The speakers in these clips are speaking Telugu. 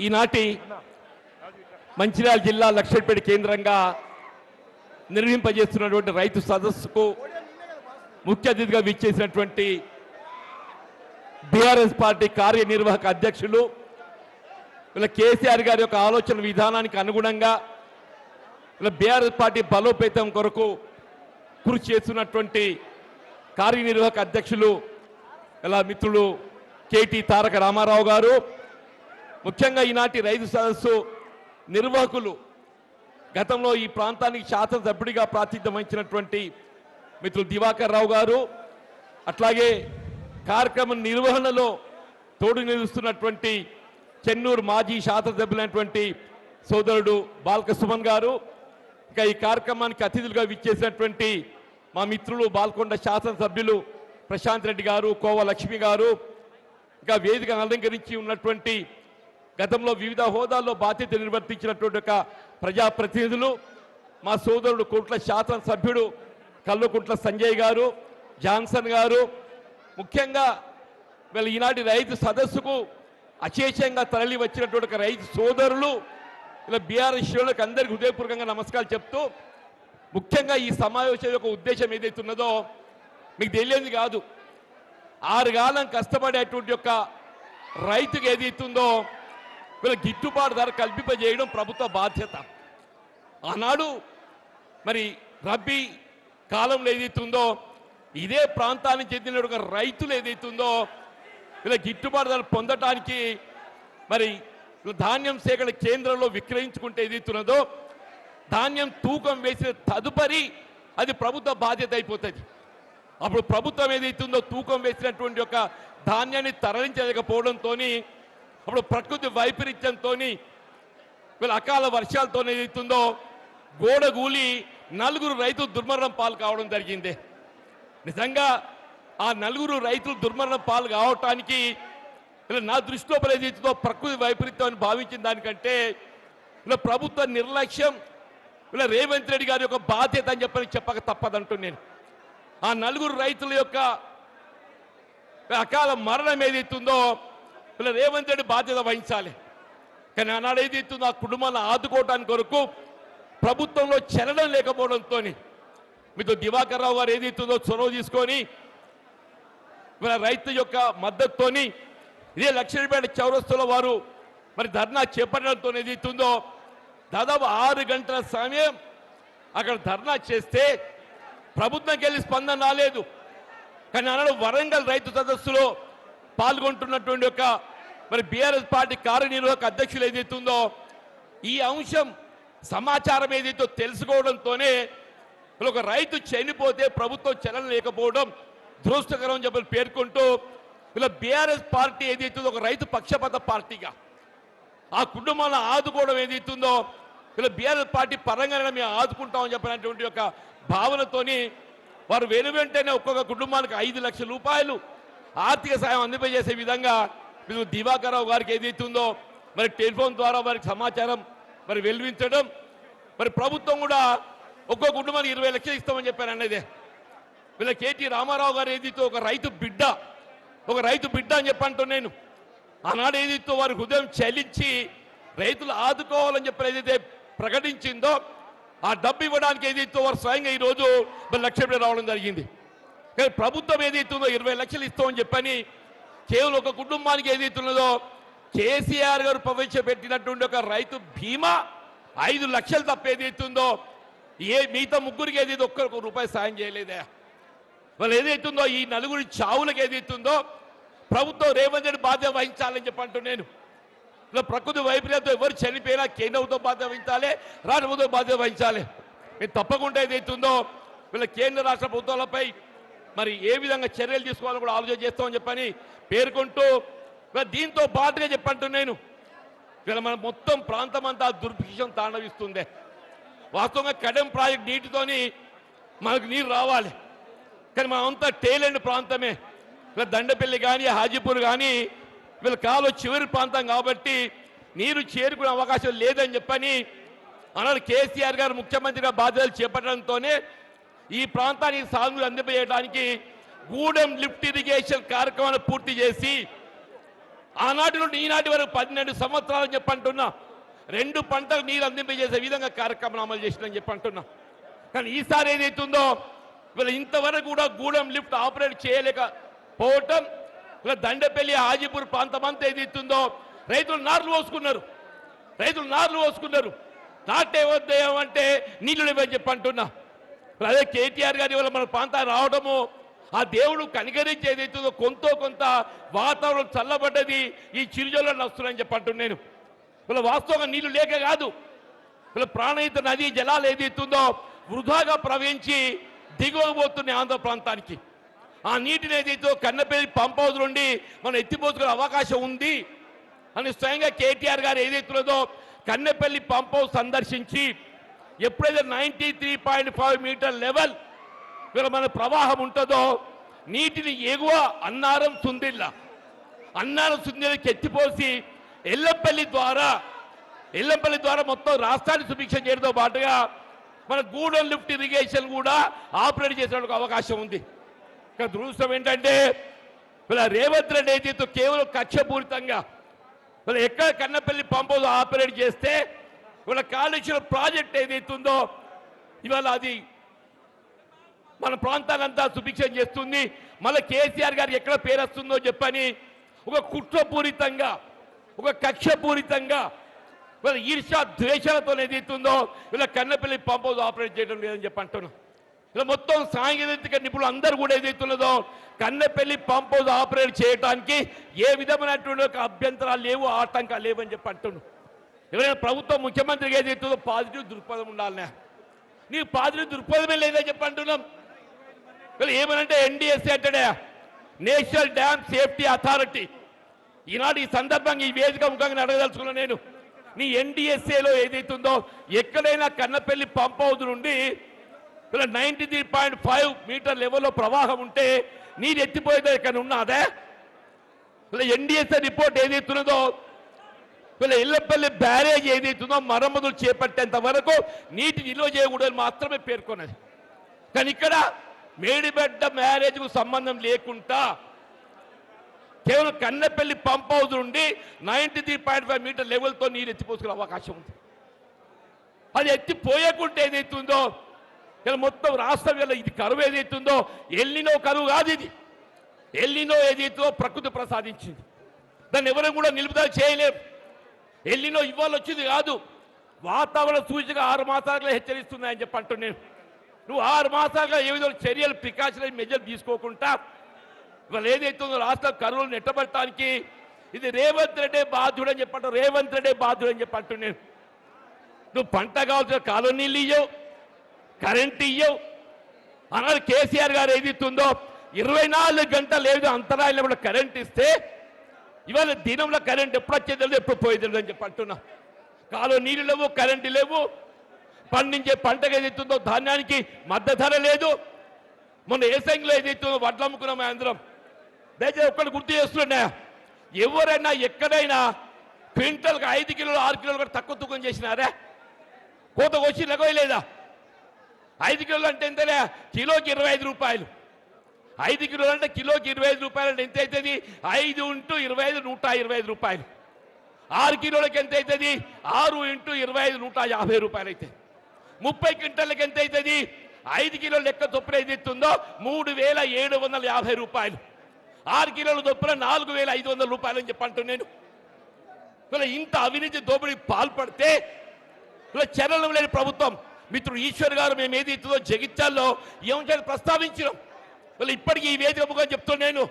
ఈనాటి మంచిర్యాల జిల్లా లక్షపేట కేంద్రంగా నిర్వహింపజేస్తున్నటువంటి రైతు సదస్సుకు ముఖ్య అతిథిగా విచ్చేసినటువంటి బీఆర్ఎస్ పార్టీ కార్యనిర్వాహక అధ్యక్షులు ఇలా కేసీఆర్ గారి యొక్క ఆలోచన విధానానికి అనుగుణంగా ఇలా బీఆర్ఎస్ పార్టీ బలోపేతం కొరకు కృషి చేస్తున్నటువంటి కార్యనిర్వాహక అధ్యక్షులు ఇలా మిత్రులు కేటీ తారక రామారావు గారు, ముఖ్యంగా ఈనాటి రైతు సదస్సు నిర్వాహకులు గతంలో ఈ ప్రాంతానికి శాసనసభ్యుడిగా ప్రాతినిధ్యం వహించినటువంటి మిత్రులు దివాకర్ రావు గారు, అట్లాగే కార్యక్రమం నిర్వహణలో తోడు నిలుస్తున్నటువంటి చెన్నూరు మాజీ శాసనసభ్యులైనటువంటి సోదరుడు బాల్క సుమన్ గారు, ఇంకా ఈ కార్యక్రమానికి అతిథులుగా విచ్చేసినటువంటి మా మిత్రులు బాల్కొండ శాసనసభ్యులు ప్రశాంత్ రెడ్డి గారు, కోవ లక్ష్మి గారు, ఇంకా వేదిక అలంకరించి ఉన్నటువంటి గతంలో వివిధ హోదాల్లో బాధ్యత నిర్వర్తించినటువంటి ఒక ప్రజాప్రతినిధులు, మా సోదరుడు కుట్ల శాసనసభ్యుడు కల్వకుంట్ల సంజయ్ గారు, జాన్సన్ గారు, ముఖ్యంగా వీళ్ళ ఈనాటి రైతు సదస్సుకు అశేషంగా తరలి వచ్చినటువంటి ఒక రైతు సోదరులు ఇలా బీఆర్ఎస్ శ్రేణులకు అందరికీ హృదయపూర్వకంగా నమస్కారాలు చెప్తూ, ముఖ్యంగా ఈ సమావేశం యొక్క ఉద్దేశం ఏదైతే ఉన్నదో మీకు తెలియదు కాదు. 6 కాలం కష్టపడేటువంటి యొక్క రైతుకి ఏదైతుందో వీళ్ళ గిట్టుబాటు ధర కల్పింపజేయడం ప్రభుత్వ బాధ్యత. ఆనాడు మరి రబ్బీ కాలంలో ఏదైతుందో ఇదే ప్రాంతానికి చెందిన ఒక రైతులు ఏదైతుందో వీళ్ళ గిట్టుబాటు ధర పొందటానికి మరి ధాన్యం సేకరణ కేంద్రంలో విక్రయించుకుంటే ఏదైతున్నదో ధాన్యం తూకం వేసిన తదుపరి అది ప్రభుత్వ బాధ్యత అయిపోతుంది. అప్పుడు ప్రభుత్వం ఏదైతుందో తూకం వేసినటువంటి ఒక ధాన్యాన్ని తరలించలేకపోవడంతో అప్పుడు ప్రకృతి వైపరీత్యంతో వీళ్ళ అకాల వర్షాలతో ఏదైతుందో గోడగూలి 4 రైతులు దుర్మరణం పాలు కావడం జరిగింది. నిజంగా ఆ 4 రైతులు దుర్మరణం పాలు కావటానికి ఇలా నా దృష్టిలో ఏదైతుందో ప్రకృతి వైపరీత్యం అని భావించిన దానికంటే ఇలా ప్రభుత్వ నిర్లక్ష్యం, ఇలా రేవంత్ రెడ్డి గారి యొక్క బాధ్యత అని చెప్పక తప్పదంటూ నేను ఆ 4 రైతుల యొక్క అకాల మరణం ఏదైతుందో ఇలా రేవంత్ రెడ్డి బాధ్యత వహించాలి. కానీ ఆనాడు ఏదైతుందో ఆ కుటుంబాలను ఆదుకోవడానికి కొరకు ప్రభుత్వంలో చలనం లేకపోవడంతో మీతో దివాకర్ రావు గారు ఏదైతుందో చొరవ తీసుకొని ఇలా రైతు యొక్క మద్దతుతోని ఇదే లక్ష్మీపేట చౌరస్తుల వారు మరి ధర్నా చేపట్టడంతో ఏదైతుందో దాదాపు 6 గంటల సమయం అక్కడ ధర్నా చేస్తే ప్రభుత్వంకి వెళ్ళి స్పందన రాలేదు. కానీ ఆనాడు వరంగల్ రైతు సదస్సులో పాల్గొంటున్నటువంటి ఒక మరి బీఆర్ఎస్ పార్టీ కార్యనిర్వాహక అధ్యక్షులు ఏదైతుందో ఈ అంశం సమాచారం ఏదైతే తెలుసుకోవడంతోనే ఒక రైతు చనిపోతే ప్రభుత్వం చలన లేకపోవడం దురదృష్టకరం అని చెప్పి పేర్కొంటూ ఇలా బీఆర్ఎస్ పార్టీ ఏదైతుందో ఒక రైతు పక్షపాత పార్టీగా ఆ కుటుంబాలను ఆదుకోవడం ఏదైతుందో ఇలా బీఆర్ఎస్ పార్టీ పరంగానే మేము ఆదుకుంటామని చెప్పినటువంటి ఒక భావనతోని వారు వెనువెంటనే ఒక్కొక్క కుటుంబానికి 5 లక్షల రూపాయలు ఆర్థిక సాయం అందింపజేసే విధంగా మీరు దివాకర్ రావు గారికి ఏదైతుందో మరి టెలిఫోన్ ద్వారా వారికి సమాచారం మరి వెలువించడం, మరి ప్రభుత్వం కూడా ఒక్కొక్క కుటుంబానికి 20 లక్షలు ఇస్తామని చెప్పారు అన్నదే. వీళ్ళ కేటీ రామారావు గారు ఏదైతే ఒక రైతు బిడ్డ అని చెప్పంటూ నేను ఆనాడు ఏదైతే వారి హృదయం చలించి రైతులు ఆదుకోవాలని చెప్పి ఏదైతే ప్రకటించిందో ఆ డబ్బు ఇవ్వడానికి ఏదైతే వారు స్వయంగా ఈరోజు లక్ష రావడం జరిగింది. కానీ ప్రభుత్వం ఏదైతుందో 20 లక్షలు ఇస్తామని చెప్పని కేవలం ఒక కుటుంబానికి ఏదైతున్నదో కేసీఆర్ గారు ప్రవేశపెట్టినటువంటి ఒక రైతు బీమా 5 లక్షలు తప్ప ఏదైతుందో మిగతా ముగ్గురికి ఏదైతే ఒక్క రూపాయి సాయం చేయలేదే. వాళ్ళు ఏదైతుందో ఈ 4 చావులకు ఏదైతుందో ప్రభుత్వం రేవంత్ రెడ్డి బాధ్యత వహించాలని చెప్పంటూ నేను ఇలా ప్రకృతి వైపరీత్యంతో ఎవరు చనిపోయినా కేంద్రంతో బాధ్యత వహించాలి, రాష్ట్ర ప్రభుత్వం బాధ్యత వహించాలి. మీరు తప్పకుండా ఏదైతుందో వీళ్ళ కేంద్ర రాష్ట్ర ప్రభుత్వాలపై మరి ఏ విధంగా చర్యలు తీసుకోవాలని కూడా ఆలోచన చేస్తామని చెప్పని పేర్కొంటూ దీంతో పాటుగా చెప్పంటూ నేను ఇలా మన మొత్తం ప్రాంతం అంతా దుర్భిక్షం తాండవిస్తుంది. వాస్తవంగా కడెం ప్రాజెక్ట్ నీటితోని మనకు నీరు రావాలి, కానీ మనమంతా టేలెండ్ ప్రాంతమే. ఇలా దండపల్లి కానీ హాజీపూర్ కానీ వీళ్ళ కాలు చివరి ప్రాంతం కాబట్టి నీరు చేరుకునే అవకాశం లేదని చెప్పని అన్నాడు కేసీఆర్ గారు ముఖ్యమంత్రిగా బాధ్యతలు చేపట్టడంతోనే ఈ ప్రాంతానికి సాగులు అందింపజేయడానికి గూడెం లిఫ్ట్ ఇరిగేషన్ కార్యక్రమాన్ని పూర్తి చేసి ఆనాటి నుండి ఈనాటి వరకు 12 సంవత్సరాలు చెప్పంటున్నా 2 పంటలకు నీరు అందింపజేసే విధంగా కార్యక్రమం అమలు చేసిందని చెప్పంటున్నా. కానీ ఈసారి ఏదైతుందో వీళ్ళు ఇంతవరకు కూడా గూడెం లిఫ్ట్ ఆపరేట్ చేయలేకపోవటం, ఇలా దండపల్లి హాజీపూర్ ప్రాంతం అంతా ఏదైతుందో రైతులు నార్లు పోసుకున్నారు. నాటే వద్దేమంటే నీళ్లు లేవని చెప్పంటున్నా. అదే కేటీఆర్ గారి వల్ల మన ప్రాంతానికి రావడము, ఆ దేవుడు కనికరించి ఏదైతుందో కొంత వాతావరణం చల్లబడ్డది, ఈ చిరుజల్లు వస్తున్నాయని చెప్పంటున్నాను నేను. వీళ్ళ వాస్తవంగా నీళ్లు లేక కాదు, వీళ్ళ ప్రాణహిత నదీ జలాలు ఏదైతుందో వృధాగా ప్రవహించి దిగువబోతున్నాయి ఆంధ్ర ప్రాంతానికి. ఆ నీటిని ఏదైతే కన్నపల్లి పంప్ హౌస్ నుండి మనం ఎత్తిపోసుకునే అవకాశం ఉంది అని స్వయంగా కేటీఆర్ గారు ఏదైతున్నదో కన్నపల్లి పంప్ హౌస్ సందర్శించి ఎప్పుడైతే 93.5 మీటర్ లెవెల్ వీళ్ళ మన ప్రవాహం ఉంటుందో నీటిని ఎగువ అన్నారం సుందిళ్ళకి ఎత్తిపోసి ఎల్లంపల్లి ద్వారా మొత్తం రాష్ట్రాన్ని సుభిక్షం చేయడంతో పాటుగా మన గూడెం లిఫ్ట్ ఇరిగేషన్ కూడా ఆపరేట్ చేసేందుకు అవకాశం ఉంది. ఇక్కడ దురదృష్టం ఏంటంటే వీళ్ళ రేవంత్ రెడ్డి ఏదైతే కేవలం కక్షపూరితంగా వీళ్ళ ఎక్కడ కన్నపల్లి పంప్ హౌస్ ఆపరేట్ చేస్తే వీళ్ళ కాళేశ్వరం ప్రాజెక్ట్ ఏదైతుందో ఇవాళ అది మన ప్రాంతాలంతా సుభిక్షం చేస్తుంది. మళ్ళీ కేసీఆర్ గారికి ఎక్కడ పేరు వస్తుందో చెప్పని ఒక కుట్రపూరితంగా ఒక కక్షపూరితంగా వీళ్ళ ఈర్ష్య ద్వేషాలతో ఏదైతుందో వీళ్ళ కన్నపల్లి పంప్ హౌస్ ఆపరేట్ చేయడం లేదని చెప్పి అంటున్నాం. ఇలా మొత్తం సాంకేతిక నిపుణులు అందరూ కూడా ఏదైతున్నదో కన్నపల్లి పంప్ హౌస్ ఆపరేట్ చేయడానికి ఏ విధమైనటువంటి అభ్యంతరాలు లేవు, ఆటంకాలు లేవని చెప్పి అంటున్నాం. ఎవరైనా ప్రభుత్వం ముఖ్యమంత్రికి ఏదైతుందో పాజిటివ్ దృక్పథం ఉండాలనే, నీకు పాజిటివ్ దృక్పథమే లేదని చెప్పి అంటున్నాం. వీళ్ళు ఏమనంటే ఎన్డీఎస్ఏ అంటాడే నేషనల్ డ్యామ్ సేఫ్టీ అథారిటీ. ఈనాడు ఈ సందర్భంగా ఈ వేదిక ముఖంగా అడగదలుచుకున్నా నేను, నీ ఎన్డీఎస్ఏలో ఏదైతుందో ఎక్కడైనా కన్నపల్లి పంప్ హౌస్ నుండి 93.5 మీటర్ లెవెల్లో ప్రవాహం ఉంటే నీరు ఎత్తిపోయేది ఇక్కడ ఉన్నదే? వీళ్ళ ఎన్డీఎస్ఏ రిపోర్ట్ ఏదైతున్నదో వీళ్ళ ఎల్లంపల్లి బ్యారేజ్ ఏదైతుందో మరమ్మతులు చేపట్టేంత వరకు నీటి నిల్వ చేయకూడదని మాత్రమే పేర్కొన్నది. కానీ ఇక్కడ మేడిబెడ్డ మ్యారేజ్కు సంబంధం లేకుండా కేవలం కన్నపల్లి పంప్ హౌస్ నుండి 93.5 మీటర్ లెవెల్తో నీరు ఎత్తిపోసుకునే అవకాశం ఉంది. అది ఎత్తిపోయకుంటే ఏదైతుందో ఇలా మొత్తం రాష్ట్రం వల్ల ఇది కరువు ఏదైతుందో ఎల్లినో కరువు కాదు, ఇది ఎల్లినో ఏదైతుందో ప్రకృతి ప్రసాదించింది, దాన్ని ఎవరైనా కూడా నిలుపుదల చేయలేరు. ఎల్లినో ఇవాళ వచ్చింది కాదు, వాతావరణ సూచిక 6 మాసాలుగా హెచ్చరిస్తున్నాయని చెప్పి అంటున్నాను. నువ్వు 6 మాసాలుగా ఏ విధంగా చర్యలు ప్రికాషనరీ మెజర్ తీసుకోకుండా ఇవాళ ఏదైతుందో రాష్ట్ర కరువులు నెట్టబడటానికి ఇది రేవంత్ రెడ్డి బాధ్యుడు అని చెప్పంటావు. రేవంత్ రెడ్డి బాధ్యుడు అని చెప్పి అంటున్నాను. నువ్వు పంట కావాల్సిన కాలనీళ్ళు ఇయ్యవు, కరెంట్ ఇయ్యవు. అన్నాడు కేసీఆర్ గారు ఏదైతుందో 24 గంటలు ఏదో అంతరాయంలో కూడా కరెంట్ ఇస్తే ఇవాళ దినంలో కరెంట్ ఎప్పుడు వచ్చేది ఎప్పుడు పోయేది అని చెప్పి అంటున్నా. కాలువ నీళ్ళు లేవు, కరెంటు లేవు, పండించే పంటకు ఏదైతుందో ధాన్యానికి మద్దతు ధర లేదు. మొన్న ఏసంగిలో ఏదైతుందో వడ్లు అమ్ముకున్నాం అందరం. దయచేసి ఒక్కటి గుర్తు చేస్తున్నా, ఎవరైనా ఎక్కడైనా క్వింటల్కి 5 కిలోలు 6 కిలోలు కూడా తక్కువ తూకం చేసినారా? కోత వచ్చి లగవేయలేదా? 5 కిలోలు అంటే ఎంతలే? కిలోకి 25 రూపాయలు. 5 కిలోలు అంటే కిలోకి 25 రూపాయలు అంటే ఎంత అవుతుంది? 5 × 25 125 రూపాయలు. 6 కిలోలకి ఎంత అవుతుంది? 6 × 25 150 రూపాయలు అయితే 30 క్వింటల్కి ఎంత అవుతుంది? 5 కిలోల లెక్క చొప్పున ఏదైతుందో 3750 రూపాయలు. 6 కిలోల చొప్పున 4500 రూపాయలు అని చెప్పి అంటున్నాను. ఇలా ఇంత అవినీతి దోపిడీకి పాల్పడితే ఇలా చర్యలు లేని ప్రభుత్వం. మిత్రుడు ఈశ్వర్ గారు మేము ఏదైతుందో జగిత్యాల్లో ఈ అంశాన్ని ప్రస్తావించినాం. ఇలా ఇప్పటికీ ఈ వేదిక ముఖం చెప్తున్నాను,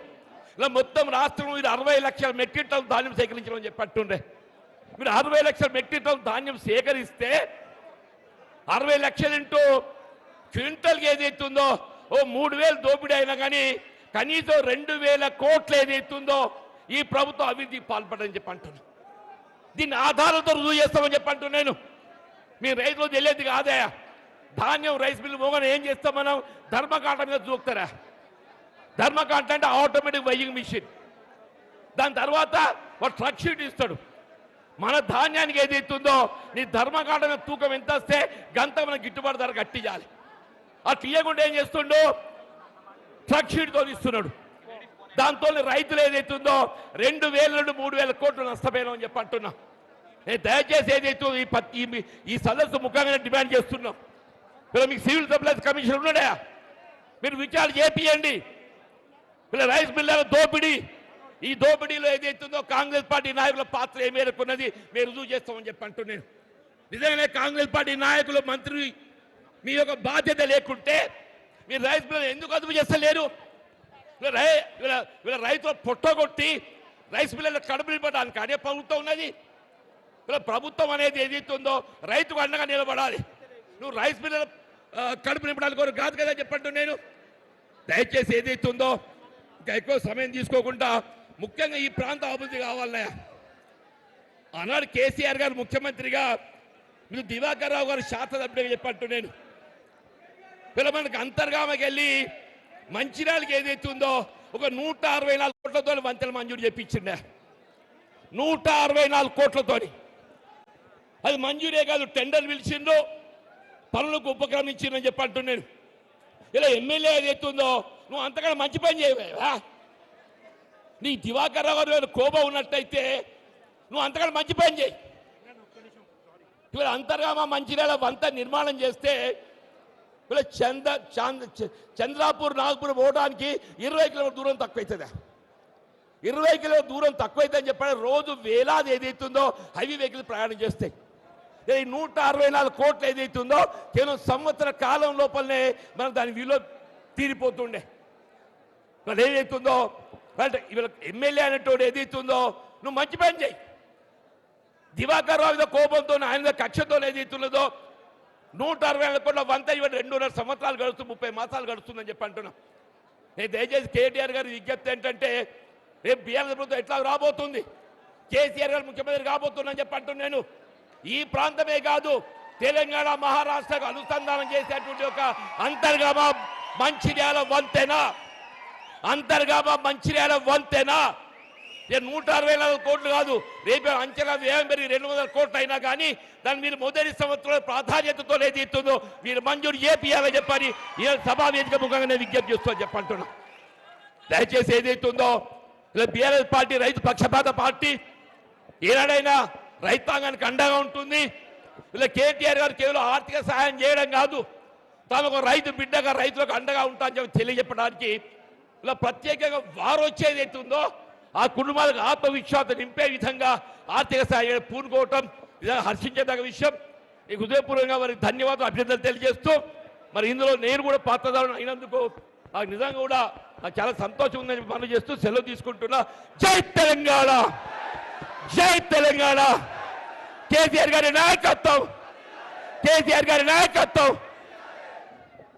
ఇలా మొత్తం రాష్ట్రంలో మీరు 60 లక్షల మెట్రిక్ టన్ ధాన్యం సేకరించమని చెప్పి అంటుండే. మీరు 60 లక్షల మెట్రిక్ టన్ ధాన్యం సేకరిస్తే 60 లక్షలు ఇంటూ క్వింటల్కి ఏదైతుందో 3000 దోపిడీ అయినా కానీ కనీసం 2000 కోట్లు ఏదైతుందో ఈ ప్రభుత్వం అవినీతికి పాల్పడని చెప్పి అంటున్నాను. దీన్ని ఆధారాలతో రుజువు చేస్తామని చెప్పి అంటున్నాను. మీ రైతులు తెలియదు కాదే, ధాన్యం రైస్ మిల్లు మోగానే ఏం చేస్తాం మనం? ధర్మకాంట మీద చూస్తారా? ధర్మకాంట అంటే ఆటోమేటిక్ వెయింగ్ మిషన్. దాని తర్వాత వాడు ట్రక్ షీట్ ఇస్తాడు. మన ధాన్యానికి ఏదైతుందో నీ ధర్మకాంట మీద తూకం ఎంత వస్తే గంత మన గిట్టుబాటు ధర కట్టియాలి. ఆ తీయకుండా ఏం చేస్తుండో ట్రక్ షీట్తో ఇస్తున్నాడు. దాంతో రైతులు ఏదైతుందో 2,000 నుండి 3,000 కోట్లు నష్టపోయామని చెప్పి అంటున్నా. నేను దయచేసి ఏదైతే ఈ సదస్సు ముఖ్యంగా డిమాండ్ చేస్తున్నాం. మీకు సివిల్ సప్లైస్ కమిషన్ ఉన్నాడా, మీరు విచారణ చేపియండి. రైస్ మిల్లర్ల దోపిడీ, ఈ దోపిడీలో ఏదైతుందో కాంగ్రెస్ పార్టీ నాయకుల పాత్ర ఏ మేరకు ఉన్నది మేము రుజువు చేస్తామని చెప్పి అంటున్నాను. నిజంగానే కాంగ్రెస్ పార్టీ నాయకులు మంత్రి మీ యొక్క బాధ్యత లేకుంటే మీరు రైస్ మిల్లర్ ఎందుకు అదుపు చేస్తలేరు? వీళ్ళ రైతులు పొట్టగొట్టి రైస్ మిల్లర్లు కడుపు నింపడానికి అనే ప్రభుత్వం ఉన్నది. ప్రభుత్వం అనేది ఏదైతుందో రైతుకు అండగా నిలబడాలి. నువ్వు రైస్ మిల్లర్ కడుపు నింపడానికి కూడా కాదు కదా చెప్పంటు నేను. దయచేసి ఏదైతుందో ఇంకా ఎక్కువ సమయం తీసుకోకుండా ముఖ్యంగా ఈ ప్రాంత అభివృద్ధి కావాలన్నాయా. ఆనాడు కేసీఆర్ గారు ముఖ్యమంత్రిగా మీరు దివాకర్ రావు గారు శాసనసభ్యుడిగా చెప్పంటు నేను. మనకి అంతర్గామకి వెళ్ళి మంచిర్యాలకి ఏదైతుందో ఒక 164 కోట్లతో వంతెన మంజూరు చేపించిండే. 164 కోట్లతోని అది మంజూరే కాదు, టెండర్ పిలిచిండ్రు, పనులకు ఉపక్రమించిందని చెప్పి అంటున్నాను. ఇలా ఎమ్మెల్యే ఏదైతుందో నువ్వు అంతకన్నా మంచి పని చేయవా? నీ దివాకర్ రావు గారు కోపం ఉన్నట్టయితే నువ్వు అంతకన్నా మంచి పని చేయి. ఇవాళ అంతర్గామ మంచిర్యాల వంత నిర్మాణం చేస్తే ఇలా చంద్రాపూర్ నాగపూర్ పోవడానికి 20 కిలోమీటర్ దూరం తక్కువైతుందా? 20 కిలోమీటర్ దూరం తక్కువైతుందని చెప్పాడు. రోజు వేలాది ఏదైతుందో హైవే వెహికల్ ప్రయాణం చేస్తాయి. ఈ 164 కోట్లు ఏదైతుందో కేవలం సంవత్సర కాలం లోపలనే మనం దాని విలువ తీరిపోతుండే. మరి ఏదైతుందో అంటే ఇవాళ ఎమ్మెల్యే అనేటోడు ఏదైతుందో నువ్వు మంచి పని చేయి. దివాకర్ రావు మీద కోపంతో ఆయన మీద కక్షతో ఏదైతున్నదో 160 కోట్ల వంత ఇవాళ 2.5 సంవత్సరాలు గడుస్తుంది, 30 మాసాలు గడుస్తుందని చెప్పి అంటున్నా. నేను దయచేసి కేటీఆర్ గారి విజ్ఞప్తి ఏంటంటే రేపు బీఆర్ఎస్ ప్రభుత్వం ఎట్లా రాబోతుంది, కేసీఆర్ గారు ముఖ్యమంత్రి కాబోతుందని చెప్పి అంటున్నాను. ఈ ప్రాంతమే కాదు తెలంగాణ మహారాష్ట్రకు అనుసంధానం చేసేటువంటి ఒక అంతర్గామ మంచిర్యాల వంతెన, అంతర్గామ మంచిర్యాల వంతెన 164 కోట్లు కాదు, రేపు అంచనా వ్యయం పెరిగి 200 కోట్లు అయినా కానీ దాన్ని మీరు మొదటి సంవత్సరంలో ప్రాధాన్యతతో ఏదైతుందో మీరు మంజూరు చేపియాలని చెప్పని ఈ సభా వేదిక ముఖంగా నేను విజ్ఞప్తి చేస్తాను చెప్పంటున్నా. దయచేసి ఏదైతుందో ఇలా బీఆర్ఎస్ పార్టీ రైతు పక్షపాత పార్టీ, ఏనాడైనా రైతాంగానికి అండగా ఉంటుంది. ఇలా కేటీఆర్ గారు కేవలం ఆర్థిక సహాయం చేయడం కాదు, తాను ఒక రైతు బిడ్డగా రైతులకు అండగా ఉంటా అని చెప్పి తెలియజెప్పడానికి ఇలా ప్రత్యేకంగా వారు వచ్చేది అవుతుందో ఆ కుటుంబాలకు ఆత్మవిశ్వాసం నింపే విధంగా ఆర్థిక సహాయం పూనుకోవటం నిజంగా హర్షించేదగ్గ విషయం. ఈ హృదయపూర్వకంగా వారికి ధన్యవాదాలు, అభ్యర్థనలు తెలియజేస్తూ మరి ఇందులో నేను కూడా పాత్రదారుని అయినందుకు నాకు నిజంగా కూడా నాకు చాలా సంతోషం ఉందని మనవి చేస్తూ సెలవు తీసుకుంటున్నా. జై తెలంగాణ, జై తెలంగాణ. కేసీఆర్ గారి నాయకత్వం, కేసీఆర్ గారి నాయకత్వం.